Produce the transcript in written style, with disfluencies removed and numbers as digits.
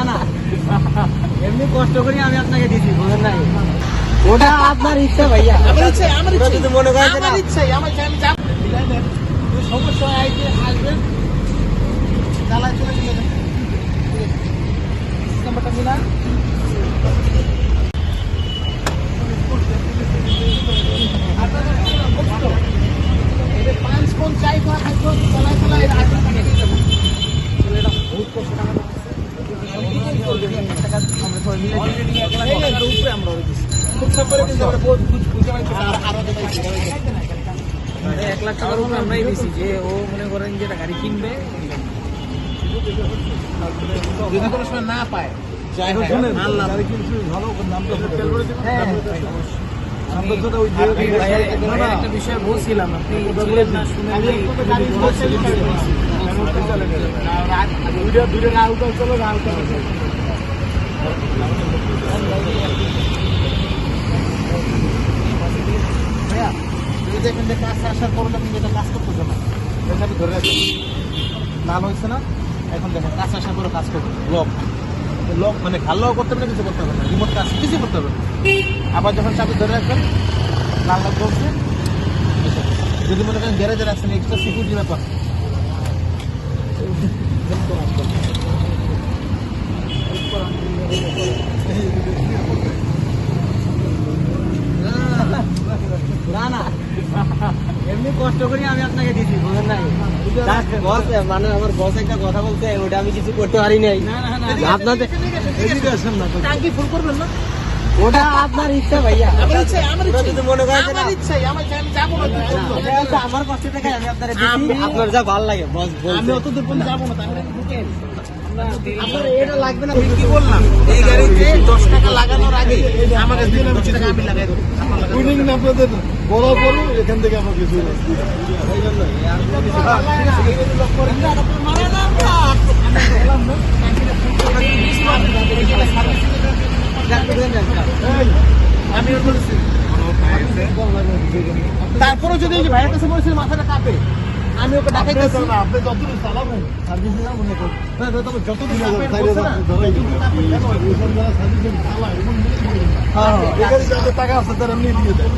না এমনি কষ্ট করি আমি আপনাকে দিচ্ছি, বুঝলেন নাই? ওটা আপনার ইচ্ছা ভাইয়া, যদি মনে করেন আমার ইচ্ছাই, আমার আমি যাব সমস্যা আসবেন চালায় চলে গেলে নাম্বারটা মিলা পাঁচ কোন চাই চালায় চালায় বহুত কষ্ট $1 লাখ টাকার উপরে আমরাই দিছি, যে ও মনে করেন যে গাড়ি কিনবে যদি কোনো সময় না পায় একটা বিষয় বলছিলাম, আপনি দেখেন যে কাজ আসার পর আপনি যেটা কাজ করতেছে না, আপনি ধরে রাখবেন লাল হয়েছে না, এখন দেখেন কাজ আসার পরে কাজ করবেন লক মানে ভালো করতে পারবে, কিছু করতে হবে না, রিমোট কাজ কিছু করতে হবে না। আবার যখন চাবি ধরে রাখবেন লাল লাল করছে, যদি মনে করেন গ্যারেজে রাখছেন এক্সট্রা সিকিউরিটি ব্যাপার না এমনি কষ্ট করি আমি আপনাকে দিচ্ছি, বুঝলেন নাই? মানে আমার বস একটা কথা বলছে, ওটা আমি কিছু করতে পারি নাই। আপনাদের টাঙ্কি ফুল করবেন না, ওটা আপনার ইচ্ছা ভাইয়া, যদি মনে করেন আমার কষ্ট থেকে আমি আপনার যা ভালো লাগে বস, আমি অত দূর পর্যন্ত যাবো না। এটা লাগবে না, কি বললাম এই গাড়িতে 10 টাকা লাগানোর আগে আমাকে 20 টাকা আমি লাগাই দেবো। আপনাদের বড় বড় এখান থেকে আমার কিছু তারপরে যদি ভাইয়ের কাছে বলেছি মাথাটা কাঁপে, আমি ওকে ডাকাই দিচ্ছি, আপনি যতদিন চালাবেন সার্ভিস মনে করুন, যতদিন টাকা আছে তার এমনি দিয়ে দেয়।